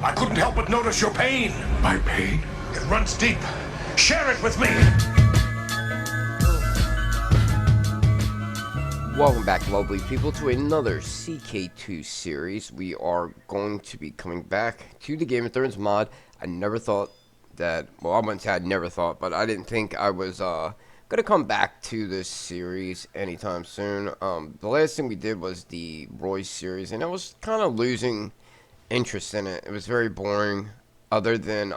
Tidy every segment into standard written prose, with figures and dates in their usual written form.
I couldn't help but notice your pain. My pain? It runs deep. Share it with me. Welcome back, lovely people, to another CK2 series. We are going to be coming back to the Game of Thrones mod. I never thought that, well, I wouldn't say I never thought, but I didn't think I was going to come back to this series anytime soon. The last thing we did was the Royce series, and I was kind of losing interest in it. It was very boring, other than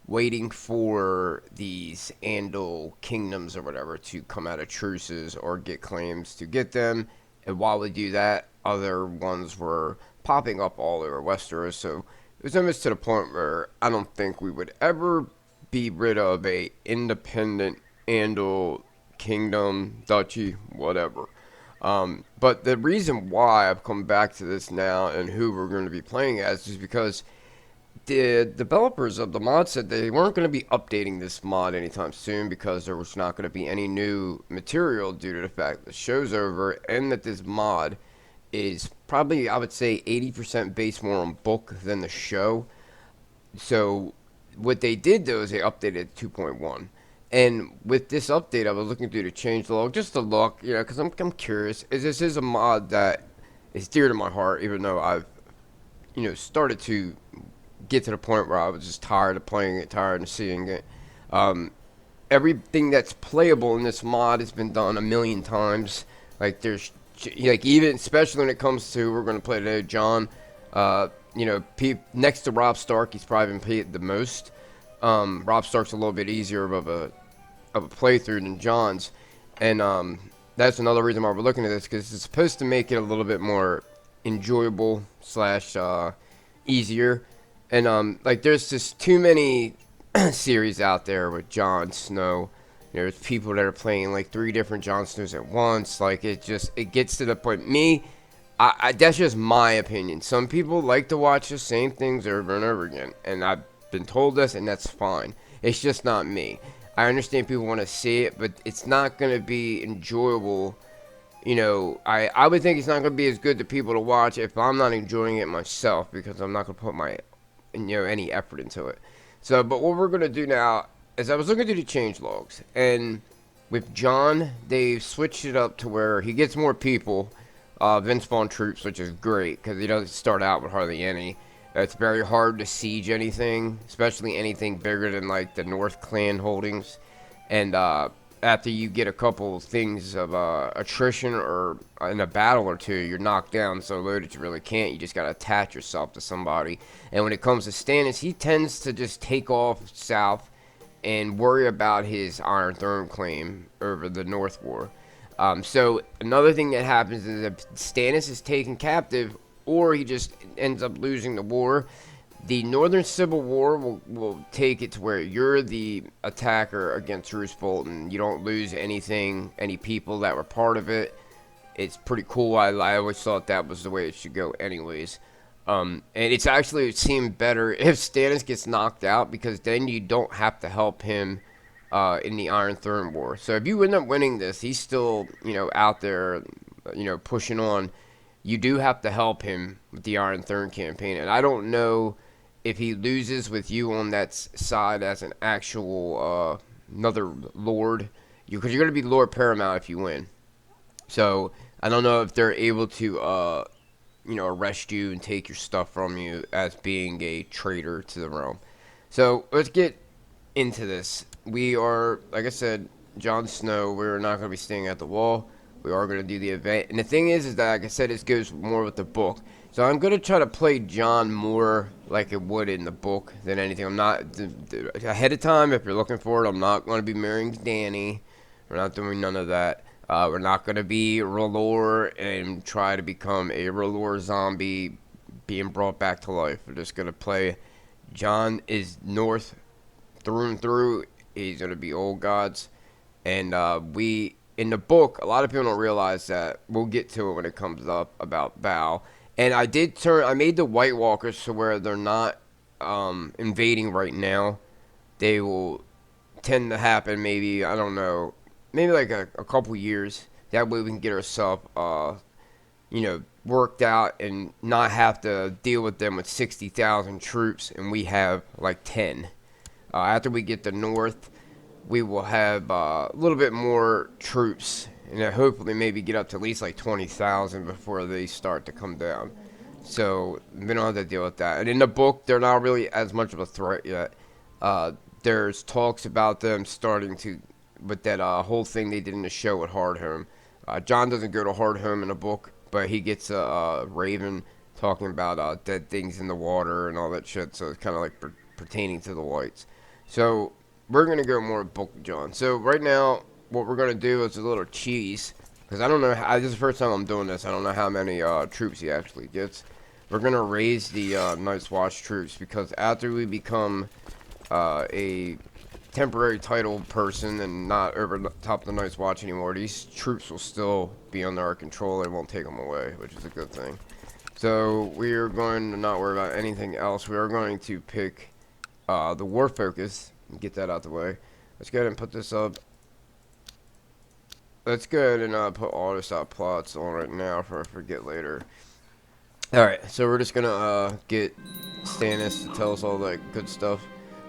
waiting for these Andal kingdoms or whatever to come out of truces or get claims to get them. And while we do that, other ones were popping up all over Westeros. So it was almost to the point where I don't think we would ever be rid of a independent Andal kingdom, duchy, whatever. But the reason why I've come back to this now and who we're going to be playing as is because the developers of the mod said they weren't going to be updating this mod anytime soon because there was not going to be any new material due to the fact the show's over, and that this mod is probably, I would say, 80% based more on book than the show. So what they did, though, is they updated 2.1. And with this update, I was looking through the changelog just to look, because I'm curious. This is a mod that is dear to my heart, even though I've, started to get to the point where I was just tired of playing it, tired of seeing it. Everything that's playable in this mod has been done a million times. Like even especially when it comes to, we're going to play today, Jon. Next to Robb Stark, he's probably been played the most. Robb Stark's a little bit easier of a playthrough than Jon's, and that's another reason why we're looking at this, because it's supposed to make it a little bit more enjoyable / easier. And there's just too many series out there with Jon Snow. There's people that are playing like 3 different Jon Snows at once. Like it gets to the point. That's just my opinion. Some people like to watch the same things over and over again, and I've been told this, and that's fine. It's just not me. I understand people want to see it, but it's not going to be enjoyable. I would think it's not going to be as good to people to watch if I'm not enjoying it myself, because I'm not going to put my any effort into it. So, but what we're going to do now is, I was looking through the changelogs, and with Jon, they've switched it up to where he gets more people, Vince Vaughn troops, which is great, because he doesn't start out with hardly any. It's very hard to siege anything, especially anything bigger than like the North Clan holdings. And after you get a couple things of attrition or in a battle or two, you're knocked down so low that you really can't. You just got to attach yourself to somebody. And when it comes to Stannis, he tends to just take off south and worry about his Iron Throne claim over the North War. So another thing that happens is if Stannis is taken captive, or he just ends up losing the war, the Northern Civil War will take it to where you're the attacker against Roose Bolton. You don't lose anything, any people that were part of it. It's pretty cool. I always thought that was the way it should go anyways. And it seemed better if Stannis gets knocked out, because then you don't have to help him in the Iron Throne War. So if you end up winning this, he's still, out there, pushing on. You do have to help him with the Iron Throne campaign. And I don't know if he loses with you on that side as an actual another lord, because you're going to be Lord Paramount if you win. So I don't know if they're able to arrest you and take your stuff from you as being a traitor to the realm. So let's get into this. We are, like I said, Jon Snow. We're not going to be staying at the wall. We are going to do the event. And the thing is that, like I said, this goes more with the book. So I'm going to try to play Jon more like it would in the book than anything. I'm not, ahead of time, if you're looking for it, I'm not going to be marrying Dany. We're not doing none of that. We're not going to be R'hllor and try to become a R'hllor zombie being brought back to life. We're just going to play Jon is North through and through. He's going to be old gods. And in the book, a lot of people don't realize that. We'll get to it when it comes up about Val. And I made the White Walkers to where they're not invading right now. They will tend to happen maybe, I don't know, maybe like a couple years. That way we can get ourselves, worked out and not have to deal with them with 60,000 troops, and we have like 10. After we get the north, we will have a little bit more troops, and then hopefully maybe get up to at least like 20,000 before they start to come down. So we don't have to deal with that. And in the book, they're not really as much of a threat yet. There's talks about them starting to, with that whole thing they did in the show with Hardhome. Jon doesn't go to Hardhome in the book, but he gets a raven talking about dead things in the water and all that shit. So it's kind of like pertaining to the whites. So we're going to go more book of Jon. So right now, what we're going to do is a little cheese. Because I don't know, this is the first time I'm doing this. I don't know how many troops he actually gets. We're going to raise the Night's Watch troops. Because after we become a temporary title person and not over top the Night's Watch anymore, these troops will still be under our control. They won't take them away, which is a good thing. So we are going to not worry about anything else. We are going to pick the war focus and get that out the way. Let's go ahead and put this up. Let's go ahead and put all this plots on right now for I forget later. Alright, so we're just gonna get Stannis to tell us all that good stuff.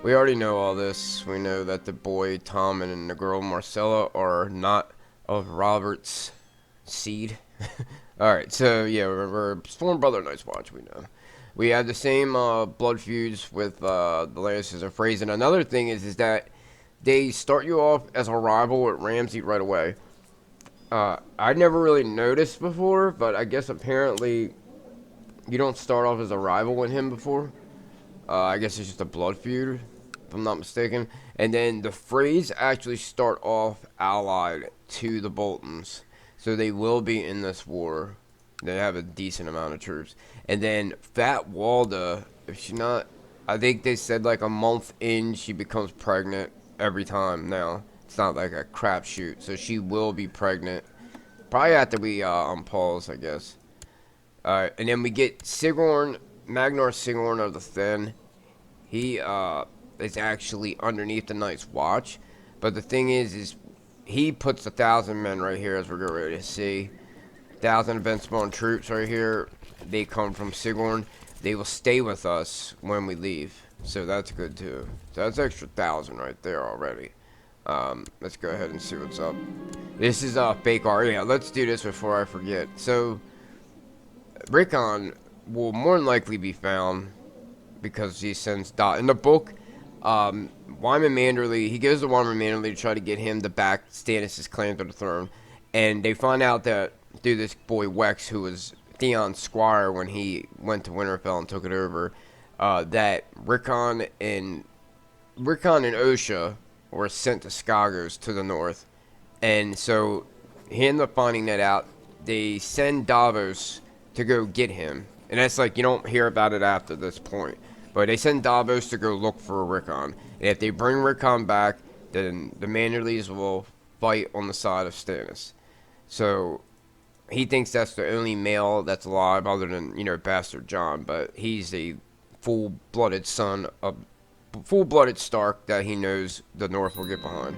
We already know all this. We know that the boy Tom and the girl Marcella are not of Robert's seed. Alright, so yeah, we're Storm Brother Night's Watch, we know. We have the same blood feuds with the Lannisters and Frey's. And another thing is that they start you off as a rival with Ramsay right away. I never really noticed before, but I guess apparently you don't start off as a rival with him before. I guess it's just a blood feud, if I'm not mistaken. And then the Freys actually start off allied to the Boltons. So they will be in this war. They have a decent amount of troops. And then Fat Walda, if she's not, I think they said like a month in, she becomes pregnant every time now. It's not like a crapshoot. So she will be pregnant. Probably after we unpause, I guess. Alright, and then we get Sigorn, Magnar Sigorn of the Thin. He is actually underneath the Night's Watch. But the thing is he puts 1,000 men right here, as we're getting ready to see. 1,000 event-spawn troops right here. They come from Sigorn. They will stay with us when we leave. So that's good too. So that's extra 1,000 right there already. Let's go ahead and see what's up. This is fake Arya. Let's do this before I forget. So Rickon will more than likely be found because he sends Dot in the book. Wyman Manderly, he goes to Wyman Manderly to try to get him to back Stannis' claim to the throne, and they find out that through this boy Wex, who was Theon's squire when he went to Winterfell and took it over, that Rickon and Osha were sent to Skagos to the north, and so he ended up finding that out. They send Davos to go get him, and that's like, you don't hear about it after this point, but they send Davos to go look for Rickon, and if they bring Rickon back, then the Manderleys will fight on the side of Stannis. So he thinks that's the only male that's alive other than, Bastard Jon, but he's a full-blooded son of full-blooded Stark that he knows the North will get behind.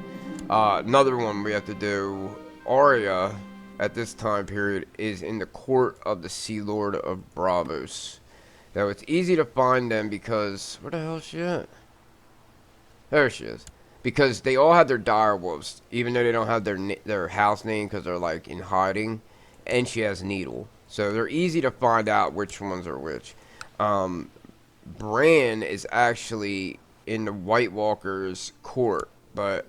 Another one we have to do, Arya, at this time period, is in the court of the Sea Lord of Braavos. Now, it's easy to find them because, where the hell is she at? There she is. Because they all have their direwolves, even though they don't have their house name because they're, like, in hiding. And she has Needle. So they're easy to find out which ones are which. Bran is actually in the White Walker's court, but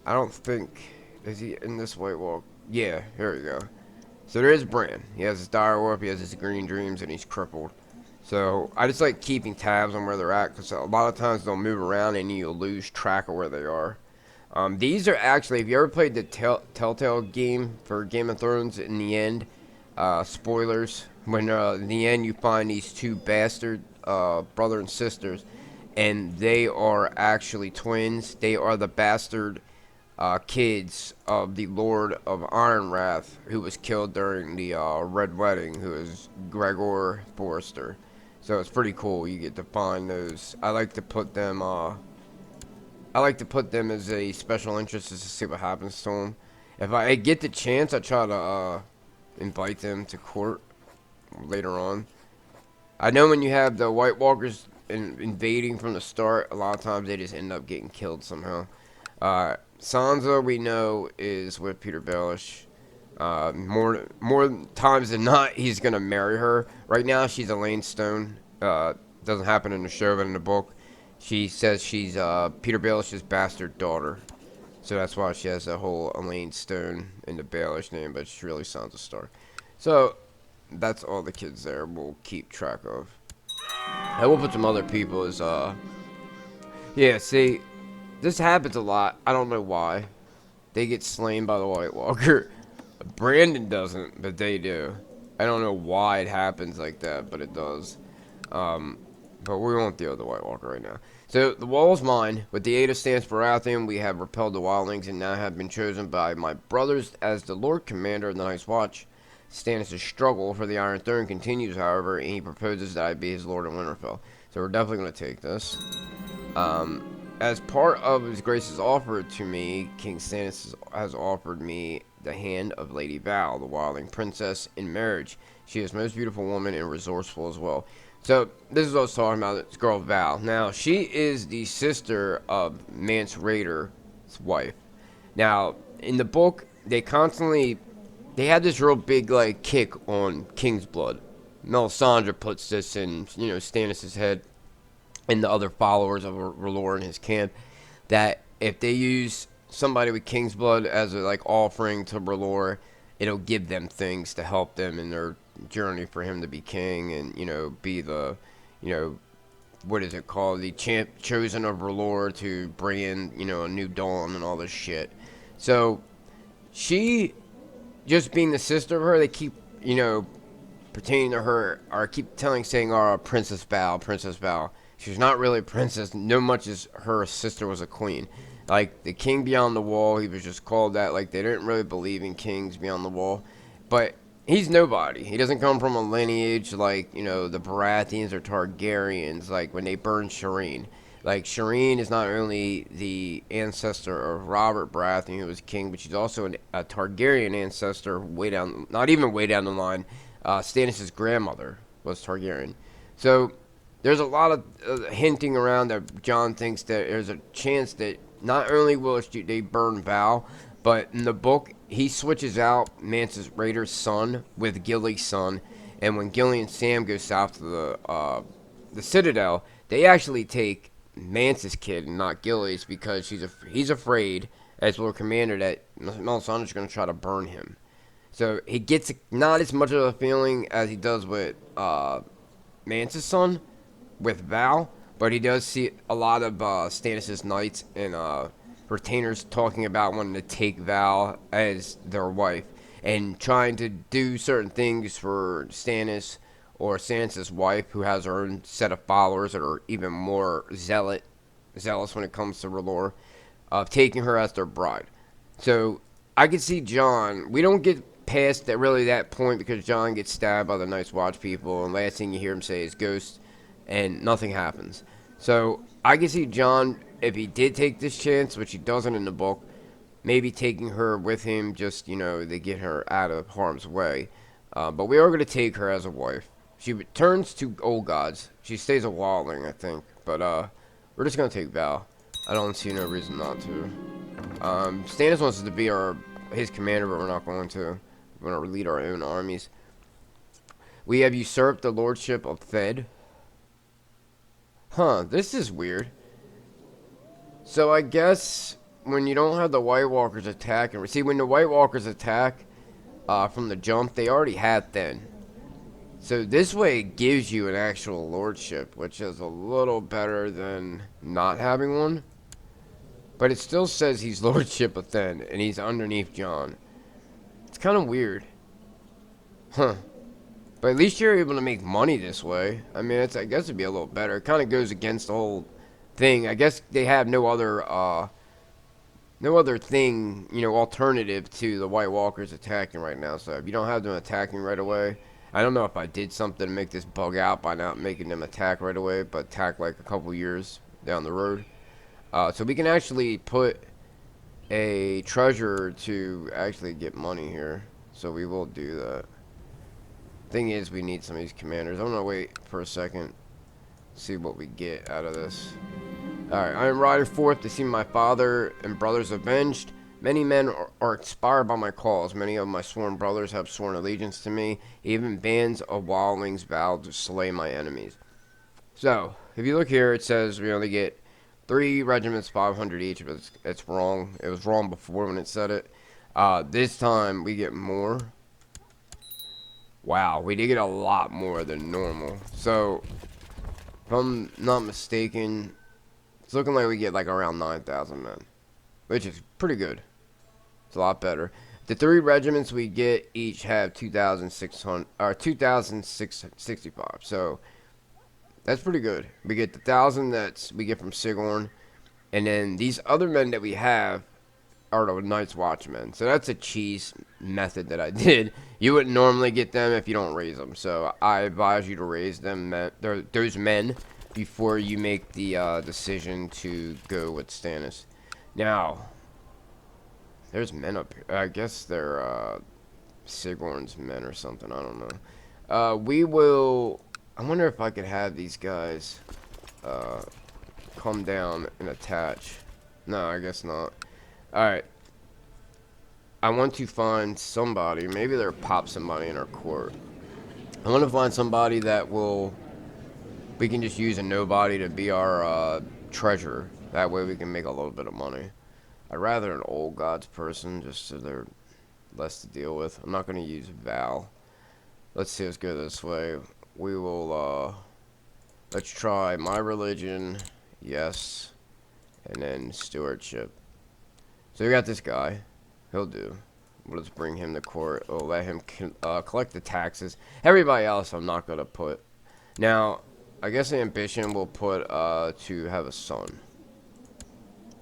I don't think, is he in this White Walker? Yeah, here we go. So there is Bran. He has his direwolf, he has his green dreams, and he's crippled. So I just like keeping tabs on where they're at, because a lot of times they'll move around and you'll lose track of where they are. These are actually, if you ever played the Telltale game for Game of Thrones, in the end, spoilers, when in the end you find these two bastard brother and sisters, and they are actually twins. They are the bastard kids of the Lord of Ironrath, who was killed during the Red Wedding, who is Gregor Forrester. So it's pretty cool. You get to find those. I like to put them as a special interest just to see what happens to them. If I get the chance, I try to invite them to court. later on. I know when you have the White Walkers invading from the start, a lot of times they just end up getting killed somehow. Sansa, we know, is with Peter Baelish. More times than not, he's gonna marry her. Right now, she's Elaine Stone. Doesn't happen in the show, but in the book, she says she's Peter Baelish's bastard daughter. So that's why she has that whole Elaine Stone in the Baelish name, but she's really Sansa Stark. So that's all the kids there we'll keep track of. I will put some other people as yeah, see, this happens a lot. I don't know why. They get slain by the White Walker. Brandon doesn't, but they do. I don't know why it happens like that, but it does. But we won't deal with the White Walker right now. So, the wall is mine. With the aid of Stannis Baratheon, we have repelled the wildlings and now have been chosen by my brothers as the Lord Commander of the Night's Watch. Stannis' struggle for the Iron Throne continues, however, and he proposes that I be his Lord in Winterfell. So, we're definitely going to take this. As part of his grace's offer to me, King Stannis has offered me the hand of Lady Val, the wildling princess, in marriage. She is a most beautiful woman and resourceful as well. So, this is what I was talking about, this girl Val. Now, she is the sister of Mance Rayder's wife. Now, in the book, they had this real big, like, kick on King's blood. Melisandre puts this in, Stannis' head and the other followers of R'hllor in his camp, that if they use somebody with King's blood as a, like, offering to R'hllor, it'll give them things to help them in their journey for him to be king and, be the, what is it called? The chosen of R'hllor to bring in, a new dawn and all this shit. So, she, just being the sister of her, they keep, pertaining to her, or keep saying, Princess Val, Princess Val. She's not really a princess, no much as her sister was a queen. Like, the king beyond the wall, he was just called that. Like, they didn't really believe in kings beyond the wall. But he's nobody. He doesn't come from a lineage like, the Baratheons or Targaryens, like when they burned Shireen. Like, Shireen is not only the ancestor of Robert Baratheon, who was king, but she's also a Targaryen ancestor way down, not even way down the line. Stannis' grandmother was Targaryen. So, there's a lot of hinting around that Jon thinks that there's a chance that not only will they burn Val, but in the book, he switches out Mance Rayder's son with Gilly's son, and when Gilly and Sam go south to the Citadel, they actually take Mance's kid and not Gilly's because he's afraid, as Lord Commander, that Melisandre's going to try to burn him. So he gets not as much of a feeling as he does with Mance's son, with Val, but he does see a lot of Stannis' knights and retainers talking about wanting to take Val as their wife and trying to do certain things for Stannis or Sansa's wife, who has her own set of followers that are even more zealous when it comes to R'hllor, of taking her as their bride. So I can see Jon. We don't get past that point because Jon gets stabbed by the Night's Watch people, and last thing you hear him say is ghost, and nothing happens. So I can see Jon, if he did take this chance, which he doesn't in the book, maybe taking her with him just, to get her out of harm's way. But we are going to take her as a wife. She returns to Old Gods. She stays a wildling, I think. But we're just going to take Val. I don't see no reason not to. Stannis wants us to be his commander, but we're not going to. We're going to lead our own armies. We have usurped the lordship of Thed. Huh, this is weird. So I guess when you don't have the White Walkers attacking... See, when the White Walkers attack from the jump, they already had Thed. So this way it gives you an actual lordship, which is a little better than not having one. But it still says he's lordship of Thed, and he's underneath Jon. It's kind of weird. Huh. But at least you're able to make money this way. I mean, I guess it'd be a little better. It kind of goes against the whole thing. I guess they have no other thing, alternative to the White Walkers attacking right now. So if you don't have them attacking right away, I don't know if I did something to make this bug out by not making them attack right away, but attack like a couple years down the road. So we can actually put a treasure to actually get money here. So we will do that. Thing is, we need some of these commanders. I'm gonna wait for a second, see what we get out of this. Alright, I am riding forth to see my father and brothers avenged. Many men are inspired by my calls. Many of my sworn brothers have sworn allegiance to me. Even bands of wildlings vowed to slay my enemies. So, if you look here, it says we only get 3 regiments, 500 each, but it's wrong. It was wrong before when it said it. This time, we get more. Wow, we did get a lot more than normal. So, if I'm not mistaken, it's looking like we get like around 9,000 men, which is pretty good. It's a lot better. The 3 regiments we get each have 2,600 or 2,665. So that's pretty good. We get the 1,000 that we get from Sigorn, and then these other men that we have are the Night's Watchmen. So that's a cheese method that I did. You wouldn't normally get them if you don't raise them. So I advise you to raise them, those men, before you make the decision to go with Stannis. Now, there's men up here. I guess they're Sigorn's men or something. I don't know. We will. I wonder if I could have these guys come down and attach. No, I guess not. Alright. I want to find somebody. Maybe they'll pop somebody in our court. I want to find somebody that will. We can just use a nobody to be our treasurer. That way we can make a little bit of money. I'd rather an old gods person, just so they're less to deal with. I'm not going to use Val. Let's see, let's go this way. We will, let's try my religion, yes, and then stewardship. So we got this guy. He'll do. Let's bring him to court. We'll let him collect the taxes. Everybody else I'm not going to put. Now, I guess the ambition we'll put to have a son.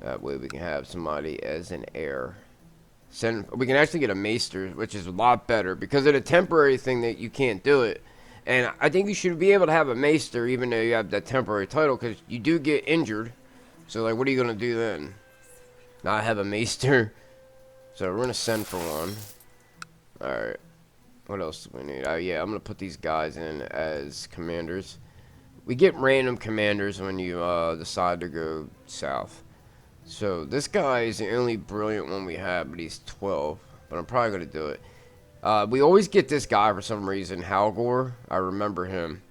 That way we can have somebody as an heir. We can actually get a maester, which is a lot better, because it's a temporary thing that you can't do it. And I think you should be able to have a maester even though you have that temporary title, because you do get injured. So, like, what are you going to do then? Not have a maester? So, we're going to send for one. Alright. What else do we need? Oh, yeah, I'm going to put these guys in as commanders. We get random commanders when you decide to go south. So, this guy is the only brilliant one we have, but he's 12. But I'm probably going to do it. We always get this guy for some reason, Halgor. I remember him.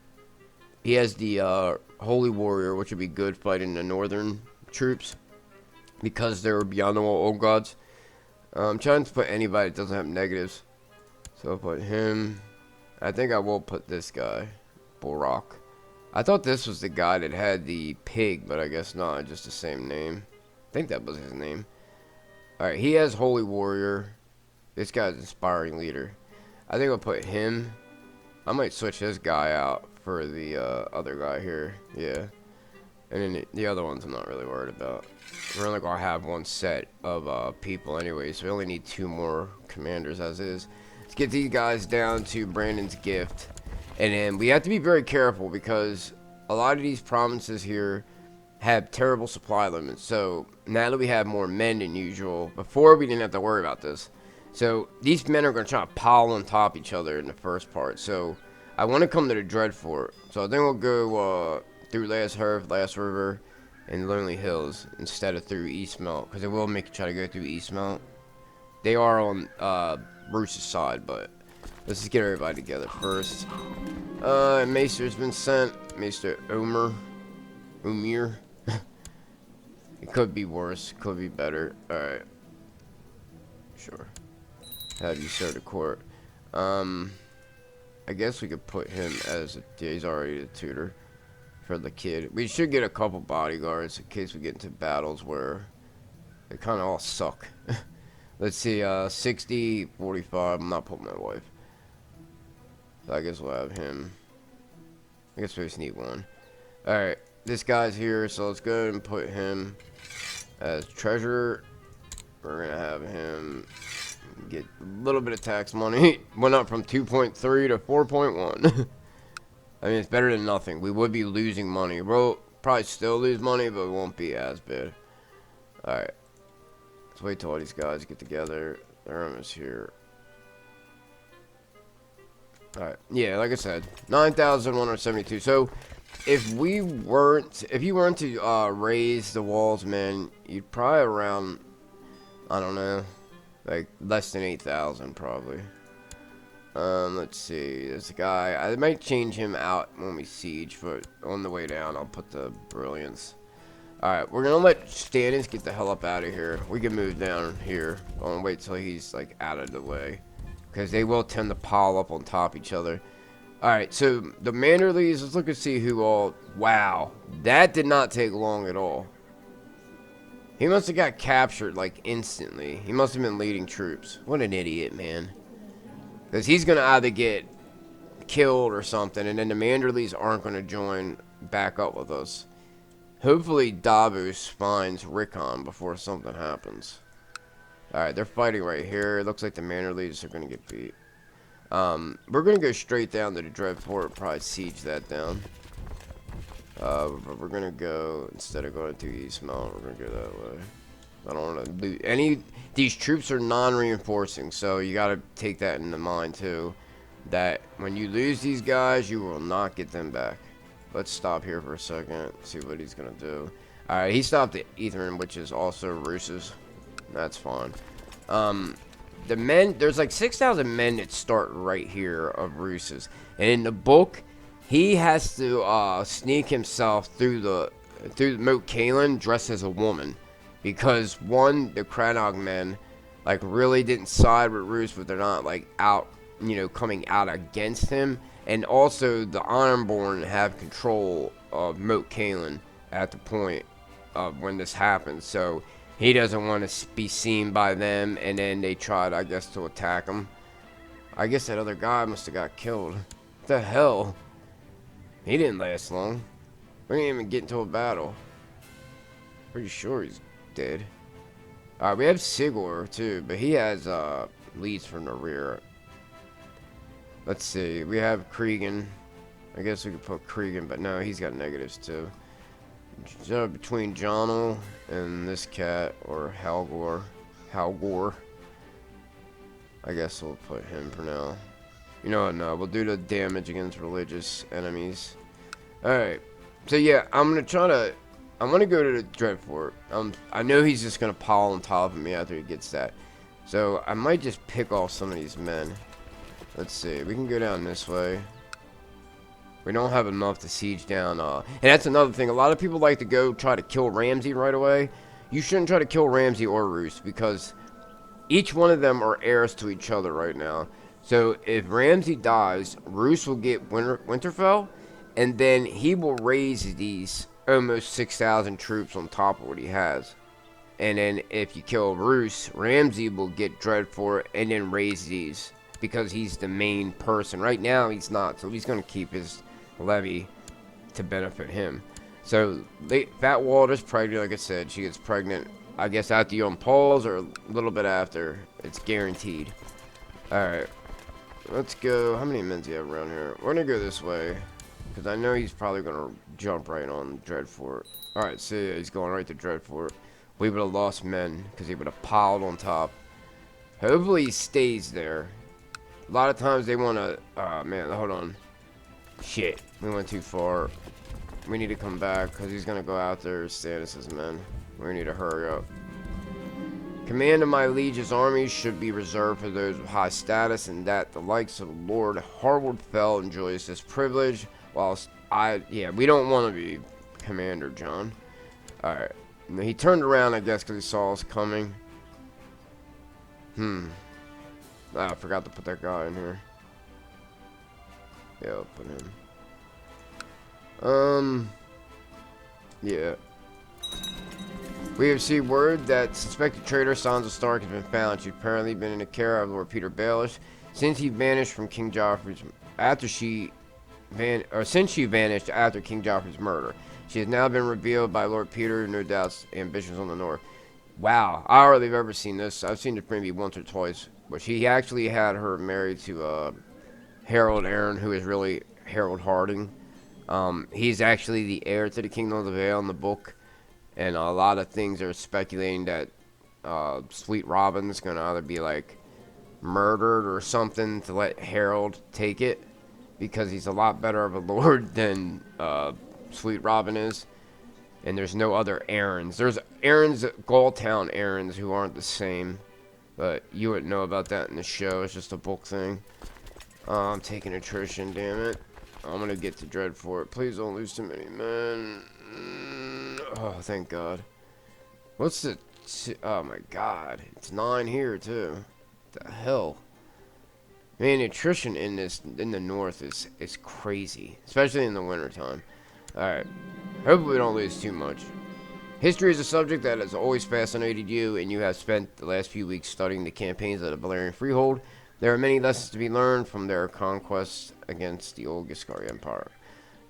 He has the Holy Warrior, which would be good fighting the northern troops, because they're beyond the old gods. I'm trying to put anybody that doesn't have negatives. So I'll put him. I think I will put this guy, Borok. I thought this was the guy that had the pig, but I guess not, just the same name. I think that was his name. Alright, he has Holy Warrior. This guy's Inspiring Leader. I think I'll put him. I might switch this guy out for the other guy here. Yeah. And then the other ones I'm not really worried about. We're only going to have one set of people anyway, so we only need 2 more commanders as is. Let's get these guys down to Brandon's gift. And then we have to be very careful, because a lot of these provinces here have terrible supply limits. So now that we have more men than usual, before we didn't have to worry about this. So these men are going to try to pile on top of each other in the first part. So I want to come to the Dreadfort. So I think we'll go through Last Hearth, Last River, and Lonely Hills instead of through Eastmount, because it will make you try to go through Eastmount. They are on Bruce's side, but let's just get everybody together first. Maester's been sent. Maester Umir. It could be worse. Could be better. Alright. Sure. Have you serve the court. I guess we could put him as he's already a tutor for the kid. We should get a couple bodyguards in case we get into battles where they kind of all suck. Let's see, 60, 45. I'm not putting my wife. So I guess we'll have him. I guess we just need one. Alright, this guy's here, so let's go ahead and put him as treasurer. We're gonna have him get a little bit of tax money. Went up from 2.3 to 4.1. I mean, it's better than nothing. We would be losing money. We'll probably still lose money, but it won't be as bad. Alright. Let's wait till all these guys get together. They're almost here. Alright, yeah, like I said, 9,172. So, if you weren't to raise the walls, man, you'd probably around, I don't know, like less than 8,000 probably. Let's see, this guy, I might change him out when we siege, but on the way down, I'll put the brilliance. Alright, we're gonna let Stannis get the hell up out of here. We can move down here. I'll wait till he's, like, out of the way. Because they will tend to pile up on top of each other. Alright, so the Manderleys, let's look and see who all... Wow, that did not take long at all. He must have got captured, like, instantly. He must have been leading troops. What an idiot, man. Because he's going to either get killed or something, and then the Manderleys aren't going to join back up with us. Hopefully Davos finds Rickon before something happens. Alright, they're fighting right here. It looks like the Manderleys are going to get beat. We're going to go straight down to the Dreadfort, probably siege that down. But we're going to go, instead of going to Eastmount, we're going to go that way. I don't want to lose any. These troops are non-reinforcing, so you got to take that into mind too. That when you lose these guys, you will not get them back. Let's stop here for a second, see what he's going to do. Alright, he stopped at Etherin, which is also Roos's. That's fine. The men, there's like 6,000 men that start right here of Roos's. And in the book, he has to sneak himself through Moat Catelyn dressed as a woman. Because one, the Crannog men, like, really didn't side with Roose, but they're not, like, out, you know, coming out against him. And also, the Ironborn have control of Moat Catelyn at the point of when this happens. So, he doesn't want to be seen by them, and then they tried, I guess, to attack him. I guess that other guy must have got killed. What the hell? He didn't last long. We didn't even get into a battle. Pretty sure he's dead. Alright, we have Sigor too, but he has leads from the rear. Let's see, we have Cregan. I guess we could put Cregan, but no, he's got negatives too. Between Jonel and this cat, or Halgor. I guess we'll put him for now. You know what, no, we'll do the damage against religious enemies. Alright, so yeah, I'm gonna go to the Dreadfort. I know he's just gonna pile on top of me after he gets that. So I might just pick off some of these men. Let's see, we can go down this way. We don't have enough to siege down, and that's another thing. A lot of people like to go try to kill Ramsay right away. You shouldn't try to kill Ramsay or Roose, because each one of them are heirs to each other right now. So if Ramsay dies, Roose will get Winterfell, and then he will raise these almost 6,000 troops on top of what he has. And then if you kill Roose, Ramsay will get Dreadfort and then raise these, because he's the main person. Right now he's not, so he's going to keep his levy to benefit him. So Fat Walter's pregnant, like I said. She gets pregnant, I guess, after you unpause or a little bit after. It's guaranteed. Alright, let's go. How many men do you have around here? We're going to go this way, because I know he's probably going to jump right on Dreadfort. Alright, see, he's going right to Dreadfort. We would have lost men, because he would have piled on top. Hopefully he stays there. A lot of times they want to... man, hold on. Shit, we went too far. We need to come back, because he's going to go out there, Stannis' men. We need to hurry up. Command of my liege's armies should be reserved for those with high status, and that the likes of Lord Harwood Fell enjoys this privilege, whilst we don't want to be Commander John. Alright. He turned around, I guess, because he saw us coming. I forgot to put that guy in here. Yeah, I'll put him. Yeah. We have received word that suspected traitor Sansa Stark has been found. She's apparently been in the care of Lord Peter Baelish since he vanished from King Joffrey's since she vanished after King Joffrey's murder. She has now been revealed by Lord Peter, no doubt's ambitions on the north. Wow, I hardly have ever seen this. I've seen it maybe once or twice, but she actually had her married to Harold Arryn, who is really Harold Harding. He's actually the heir to the Kingdom of the Vale in the book, and a lot of things are speculating that Sweet Robin's gonna either be like murdered or something to let Harold take it, because he's a lot better of a lord than Sweet Robin is. And there's no other Aarons. There's Aarons, Galltown Aarons, who aren't the same. But you wouldn't know about that in the show. It's just a book thing. I'm taking attrition, damn it. I'm going to get to Dreadfort. Please don't lose too many men. Oh, thank God. What's the... Oh, my God. It's 9 here, too. What the hell? Man, attrition in the north is crazy. Especially in the wintertime. Alright. Hopefully we don't lose too much. History is a subject that has always fascinated you, and you have spent the last few weeks studying the campaigns of the Valyrian Freehold. There are many lessons to be learned from their conquests against the old Giscari Empire.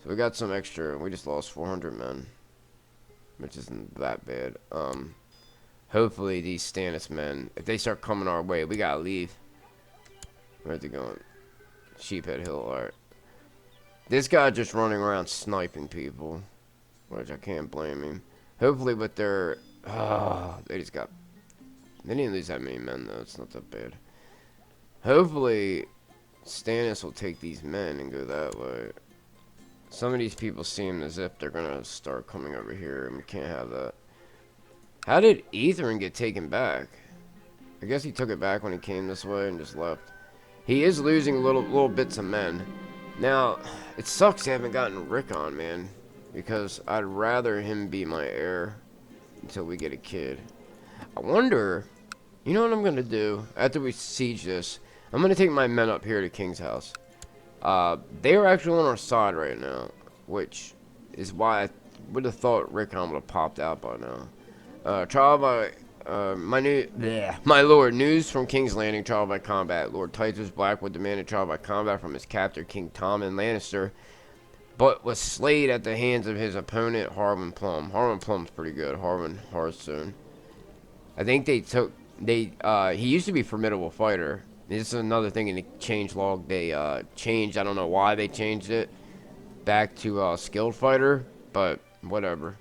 So we got some extra. We just lost 400 men, which isn't that bad. Hopefully these Stannis men, if they start coming our way, we gotta leave. Where's they going? Sheephead Hill, alright. This guy just running around sniping people, which I can't blame him. Hopefully with their... they just got... They didn't lose that many men, though. It's not that bad. Hopefully Stannis will take these men and go that way. Some of these people seem as if they're going to start coming over here, and we can't have that. How did Etherin get taken back? I guess he took it back when he came this way and just left. He is losing little bits of men. Now, it sucks they haven't gotten Rickon, man. Because I'd rather him be my heir until we get a kid. I wonder, you know what I'm going to do? After we siege this, I'm going to take my men up here to King's House. They are actually on our side right now. Which is why I would have thought Rickon would have popped out by now. Trial by... my lord, news from King's Landing, trial by combat. Lord Titus Blackwood demanded trial by combat from his captor, King Tommen Lannister, but was slayed at the hands of his opponent, Harwin Plum. Harwin Plum's pretty good. Harwin Hearthstone. I think he used to be a formidable fighter. This is another thing in the change log. They changed, I don't know why they changed it, back to skilled fighter, but whatever.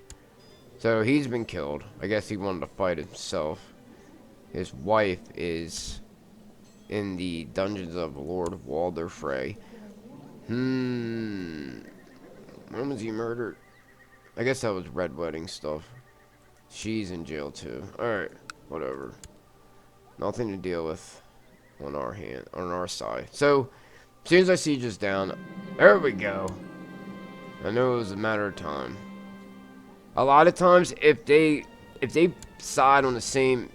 So he's been killed. I guess he wanted to fight himself. His wife is in the dungeons of Lord Walder Frey. When was he murdered? I guess that was Red Wedding stuff. She's in jail too. Alright, whatever. Nothing to deal with on our side. So, as soon as I siege this down, there we go. I know it was a matter of time. A lot of times, if they side on the same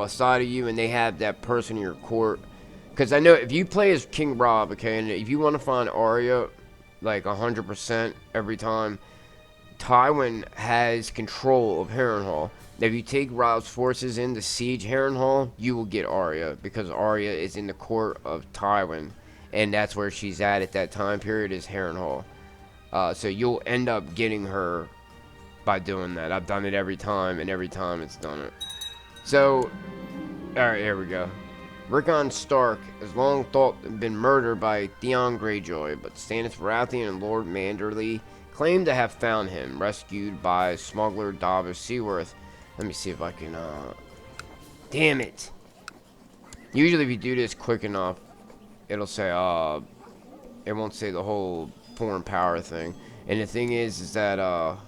side of you and they have that person in your court, because I know if you play as King Robb, okay, and if you want to find Arya like 100% every time, Tywin has control of Harrenhal. If you take Robb's forces in to siege Harrenhal, you will get Arya, because Arya is in the court of Tywin, and that's where she's at that time period, is Harrenhal. So you'll end up getting her by doing that. I've done it every time, and every time it's done it. So, alright, here we go. Rickon Stark has long thought been murdered by Theon Greyjoy, but Stannis Baratheon and Lord Manderley claim to have found him, rescued by smuggler Davos Seaworth. Let me see if I can, damn it. Usually if you do this quick enough, it'll say, it won't say the whole foreign power thing. And the thing is that,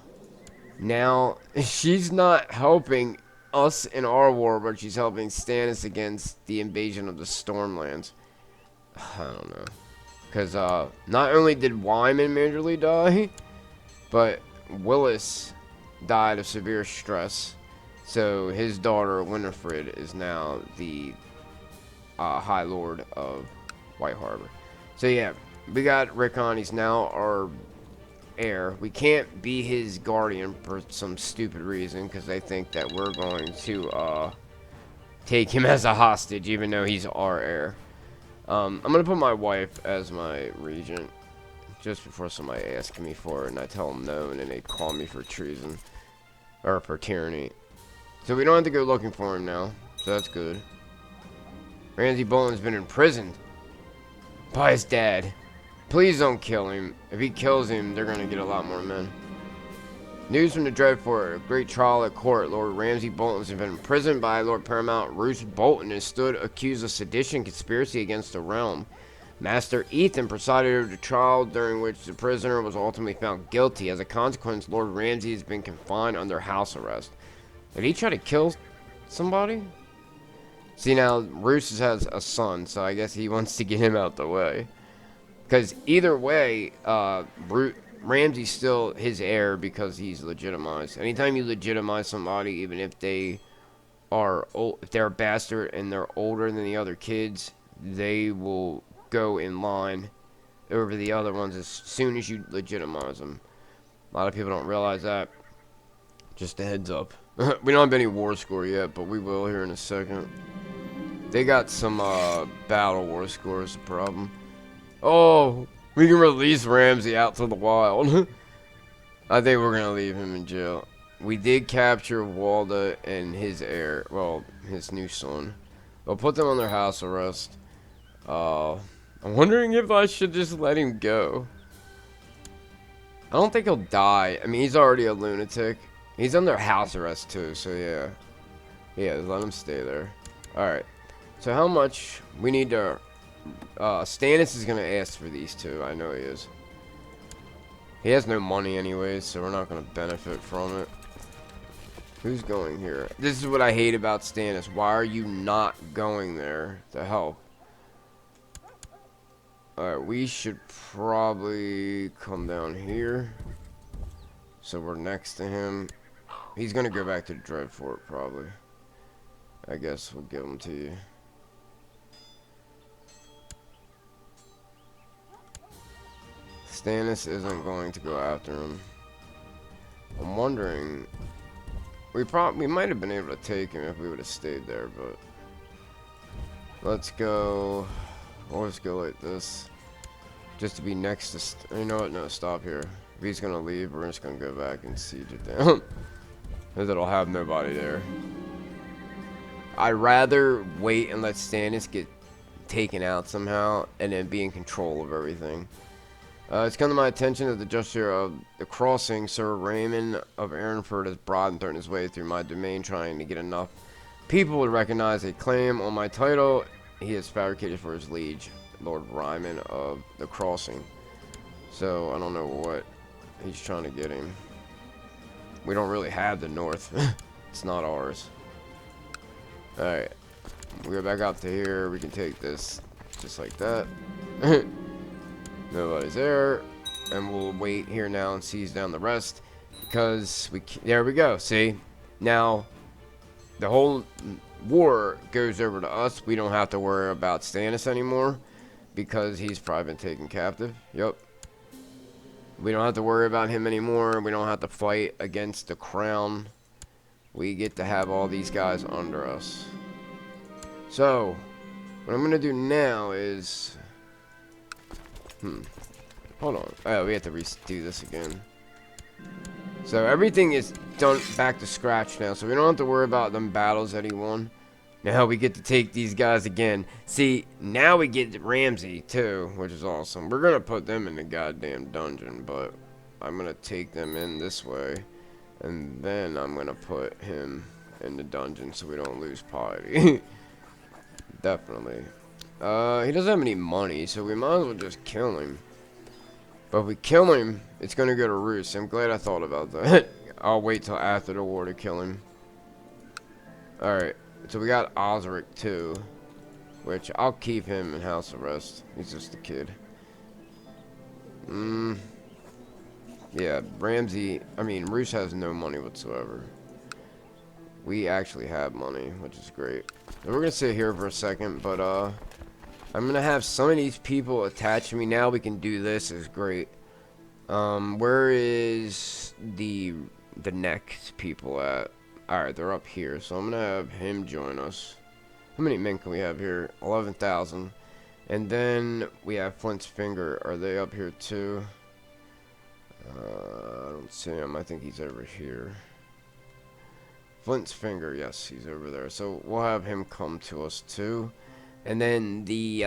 now, she's not helping us in our war, but she's helping Stannis against the invasion of the Stormlands. I don't know. Because, not only did Wyman Manderley die, but Willis died of severe stress. So, his daughter, Winifred, is now the High Lord of White Harbor. So, yeah, we got Rickon. He's now our heir. We can't be his guardian for some stupid reason, because they think that we're going to take him as a hostage, even though he's our heir. I'm gonna put my wife as my regent, just before somebody asks me for it, and I tell them no, and then they call me for treason, or for tyranny. So we don't have to go looking for him now, so that's good. Ramsay Bolton's been imprisoned by his dad. Please don't kill him. If he kills him, they're gonna get a lot more men. News from the Dreadfort. A great trial at court. Lord Ramsay Bolton has been imprisoned by Lord Paramount Roose Bolton and stood accused of sedition and conspiracy against the realm. Master Ethan presided over the trial, during which the prisoner was ultimately found guilty. As a consequence, Lord Ramsay has been confined under house arrest. Did he try to kill somebody? See, now, Roose has a son, so I guess he wants to get him out the way. Because either way, Ramsay's still his heir because he's legitimized. Anytime you legitimize somebody, even if they are old, if they're a bastard and they're older than the other kids, they will go in line over the other ones as soon as you legitimize them. A lot of people don't realize that. Just a heads up. We don't have any war score yet, but we will here in a second. They got some battle war score is the problem. Oh, we can release Ramsay out to the wild. I think we're gonna leave him in jail. We did capture Walda and his heir, well, his new son. We'll put them on their house arrest. I'm wondering if I should just let him go. I don't think he'll die. I mean, he's already a lunatic. He's under house arrest too, so yeah. Yeah, just let him stay there. Alright. So how much we need to... Stannis is going to ask for these two. I know he is. He has no money anyways, so we're not going to benefit from it. Who's going here? This is what I hate about Stannis. Why are you not going there to help? Alright, we should probably come down here. So we're next to him. He's gonna go back to Dreadfort, probably. I guess we'll give him to you. Stannis isn't going to go after him. I'm wondering... We might have been able to take him if we would have stayed there, but... Let's go... We'll just go like this. Just to be next to... You know what? No, stop here. If he's gonna leave, we're just gonna go back and siege it down. Because it'll have nobody there. I'd rather wait and let Stannis get taken out somehow and then be in control of everything. It's come to my attention that the Justice of the Crossing, Sir Raymond of Ironford, has broadened his way through my domain, trying to get enough people to recognize a claim on my title he has fabricated for his liege, Lord Ryman of the Crossing. So I don't know what he's trying to get him. We don't really have the north. It's not ours. Alright. We go back up to here. We can take this just like that. Nobody's there. And we'll wait here now and seize down the rest. Because there we go. See? Now, the whole war goes over to us. We don't have to worry about Stannis anymore. Because he's probably been taken captive. Yep. We don't have to worry about him anymore. We don't have to fight against the crown. We get to have all these guys under us. So, what I'm going to do now is... Hold on. Oh, we have to redo this again. So, everything is done back to scratch now. So, we don't have to worry about them battles that he won. Now, we get to take these guys again. See, now we get Ramsay, too, which is awesome. We're going to put them in the goddamn dungeon, but I'm going to take them in this way. And then I'm going to put him in the dungeon so we don't lose piety. Definitely. He doesn't have any money, so we might as well just kill him. But if we kill him, it's going to go to Roose. I'm glad I thought about that. I'll wait till after the war to kill him. Alright. So we got Osric too, which I'll keep him in house arrest. He's just a kid. Yeah, Roose has no money whatsoever. We actually have money, which is great. So we're gonna sit here for a second, but I'm gonna have some of these people attached to me. Now we can do this. Is great. Where is the next people at? Alright, they're up here, so I'm going to have him join us. How many men can we have here? 11,000. And then we have Flint's Finger. Are they up here too? I don't see him. I think he's over here. Flint's Finger, yes, he's over there. So we'll have him come to us too. And then the,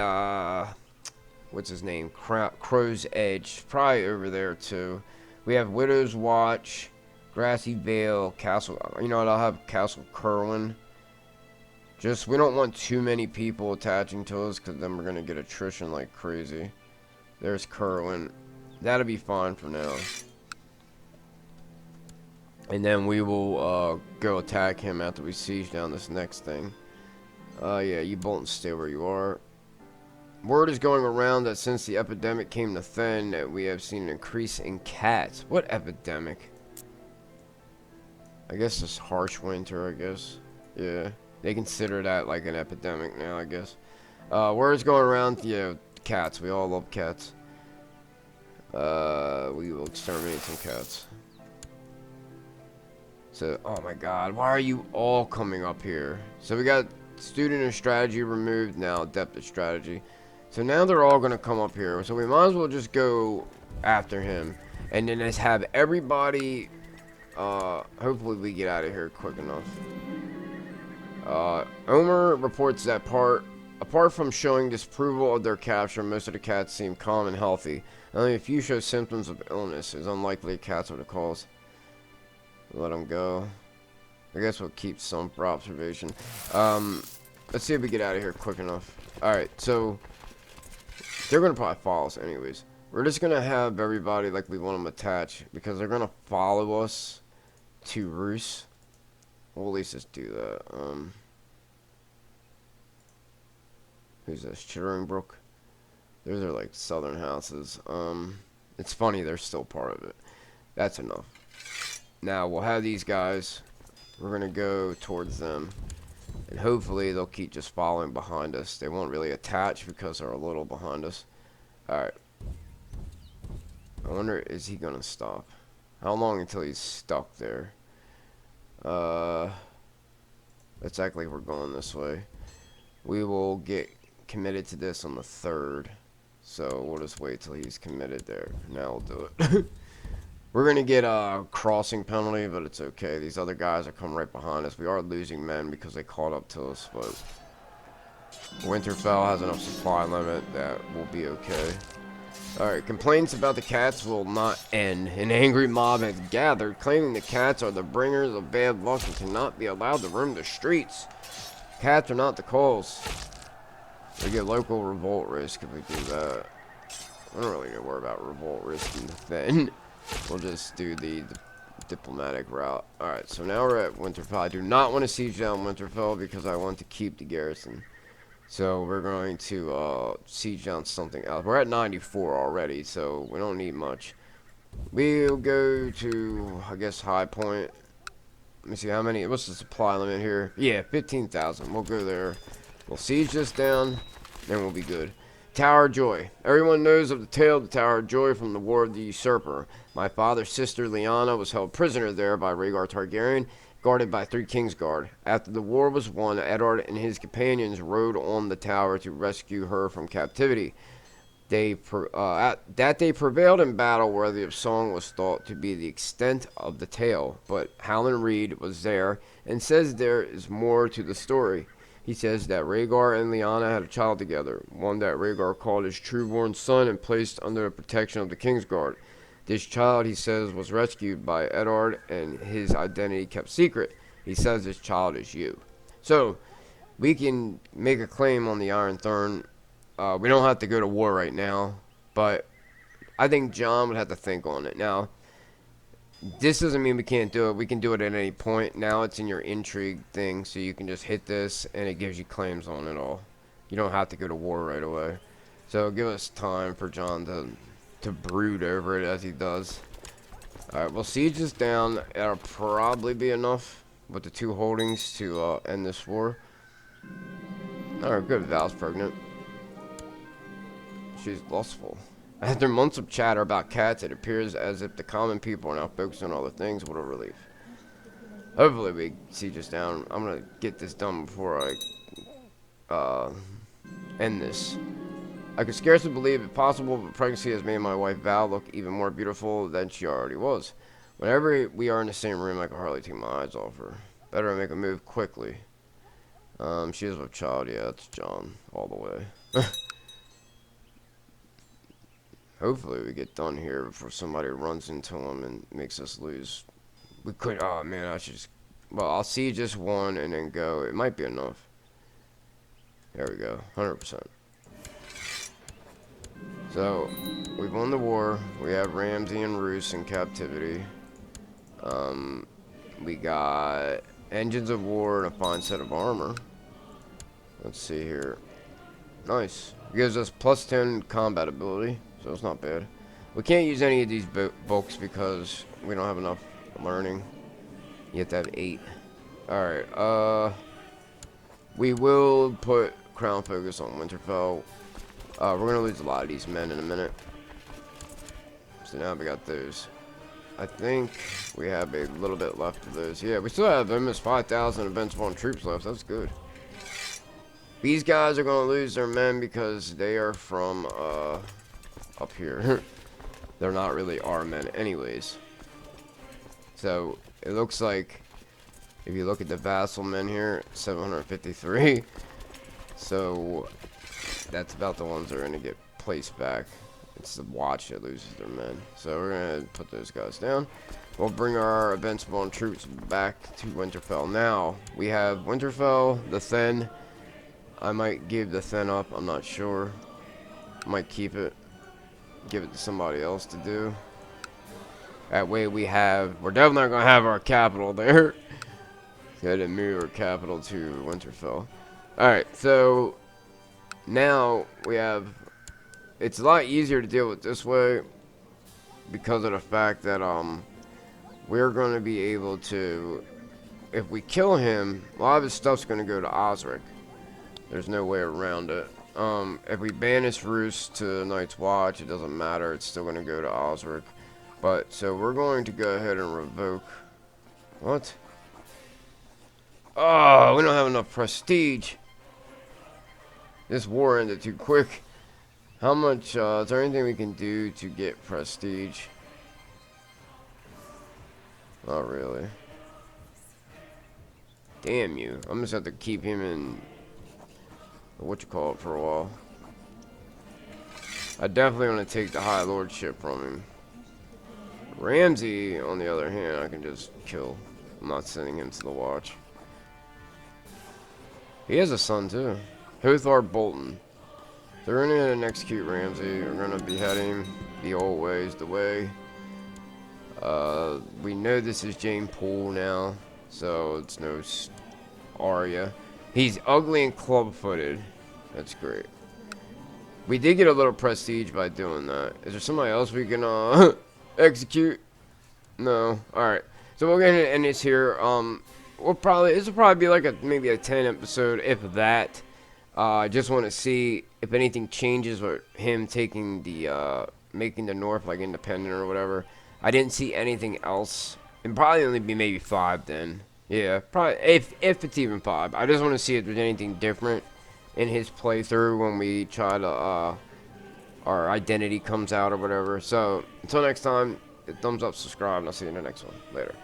what's his name? Crow's Edge, probably over there too. We have Widow's Watch. Grassy Vale, Castle. You know what? I'll have Castle Kerwin. Just, we don't want too many people attaching to us, because then we're going to get attrition like crazy. There's Kerwin. That'll be fine for now. And then we will go attack him after we siege down this next thing. Yeah, you Boltons stay where you are. Word is going around that since the epidemic came to Fen, that we have seen an increase in cats. What epidemic? I guess this harsh winter, I guess. Yeah, they consider that like an epidemic now, I guess. Word is going around, yeah, cats. We all love cats. We will exterminate some cats. So, oh my god, why are you all coming up here? So we got student of strategy removed now, adept of strategy. So now they're all going to come up here. So we might as well just go after him. And then just have everybody... hopefully we get out of here quick enough. Omer reports that apart from showing disapproval of their capture, most of the cats seem calm and healthy. Only a few show symptoms of illness. It's unlikely cats are the cause. Let them go. I guess we'll keep some for observation. Let's see if we get out of here quick enough. Alright, so... they're going to probably follow us anyways. We're just going to have everybody like we want them attached, because they're going to follow us to Roose. We'll at least just do that. Who's this? Chitteringbrooke? Those are like southern houses. It's funny, they're still part of it. That's enough. Now, we'll have these guys. We're going to go towards them. And hopefully, they'll keep just following behind us. They won't really attach because they're a little behind us. Alright. I wonder, is he going to stop? How long until he's stuck there? Let's act like we're going this way. We will get committed to this on the 3rd. So, we'll just wait till he's committed there. Now we'll do it. We're going to get a crossing penalty, but it's okay. These other guys are coming right behind us. We are losing men because they caught up to us, but Winterfell has enough supply limit that we'll be okay. Alright, complaints about the cats will not end. An angry mob has gathered, claiming the cats are the bringers of bad luck and cannot be allowed to roam the streets. Cats are not the cause. We get local revolt risk if we do that. I don't really worry about revolt risk in the thing. We'll just do the diplomatic route. Alright, so now we're at Winterfell. I do not want to siege down Winterfell because I want to keep the garrison. So we're going to siege down something else. We're at 94 already, so we don't need much. We'll go to, I guess, High Point. Let me see how many. What's the supply limit here? Yeah, 15,000. We'll go there. We'll siege this down, then we'll be good. Tower of Joy. Everyone knows of the tale of the Tower of Joy from the War of the Usurper. My father's sister Lyanna was held prisoner there by Rhaegar Targaryen, guarded by 3 Kingsguard. After the war was won, Eddard and his companions rode on the tower to rescue her from captivity. That they prevailed in battle worthy of song was thought to be the extent of the tale, but Howland Reed was there and says there is more to the story. He says that Rhaegar and Lyanna had a child together, one that Rhaegar called his trueborn son and placed under the protection of the Kingsguard. This child, he says, was rescued by Eddard and his identity kept secret. He says this child is you. So, we can make a claim on the Iron Throne. We don't have to go to war right now, but I think Jon would have to think on it. Now, this doesn't mean we can't do it. We can do it at any point. Now it's in your intrigue thing, so you can just hit this, and it gives you claims on it all. You don't have to go to war right away. So give us time for Jon to brood over it as he does. Alright, well, siege is down. That'll probably be enough with the 2 holdings to end this war. Alright, good. Val's pregnant. She's lustful. After months of chatter about cats, it appears as if the common people are now focused on other things. What a relief. Hopefully we siege us down. I'm going to get this done before I end this. I could scarcely believe it possible, but pregnancy has made my wife Val look even more beautiful than she already was. Whenever we are in the same room, I can hardly take my eyes off her. Better make a move quickly. She is with child. Yeah, it's Jon all the way. Hopefully we get done here before somebody runs into him and makes us lose We could, oh man, I should just, well, I'll see just one and then go. It might be enough. There we go, 100%. So, we've won the war. We have Ramsay and Roose in captivity. We got engines of war and a fine set of armor. Let's see here. Nice. It gives us plus 10 combat ability, so it's not bad. We can't use any of these bulks because we don't have enough learning. You have to have 8. Alright, we will put Crown Focus on Winterfell. We're going to lose a lot of these men in a minute. So now we got those. I think we have a little bit left of those. Yeah, we still have almost 5,000 invincible troops left. That's good. These guys are going to lose their men because they are from up here. They're not really our men anyways. So it looks like if you look at the vassal men here, 753. So that's about the ones that are going to get placed back. It's the watch that loses their men. So we're going to put those guys down. We'll bring our invincible troops back to Winterfell. Now, we have Winterfell, the Then. I might give the Then up. I'm not sure. I might keep it. Give it to somebody else to do. That way we're definitely not going to have our capital there. Go to move our capital to Winterfell. Alright, so now we have, it's a lot easier to deal with this way because of the fact that we're going to be able to, if we kill him, a lot of his stuff's going to go to Osric. There's no way around it. If we banish Roose to Night's Watch, it doesn't matter, it's still going to go to Osric. But so we're going to go ahead and revoke. What? Oh, we don't have enough prestige. This war ended too quick. How much, is there anything we can do to get prestige? Not really. Damn you. I'm just have to keep him in, for a while. I definitely want to take the High Lordship from him. Ramsay, on the other hand, I can just kill. I'm not sending him to the Watch. He has a son, too. Hothar Bolton. They're going to execute Ramsay. We're going to behead him. The old way is the way. We know this is Jane Poole now, so it's no Arya. He's ugly and club-footed. That's great. We did get a little prestige by doing that. Is there somebody else we can execute? No. Alright. So we're going to end this here. This will probably be like maybe a 10 episode, if that. I just want to see if anything changes with him taking the, making the North like independent or whatever. I didn't see anything else. It'd probably only be maybe 5 then. Yeah, probably, if it's even 5. I just want to see if there's anything different in his playthrough when we try to, our identity comes out or whatever. So, until next time, thumbs up, subscribe, and I'll see you in the next one. Later.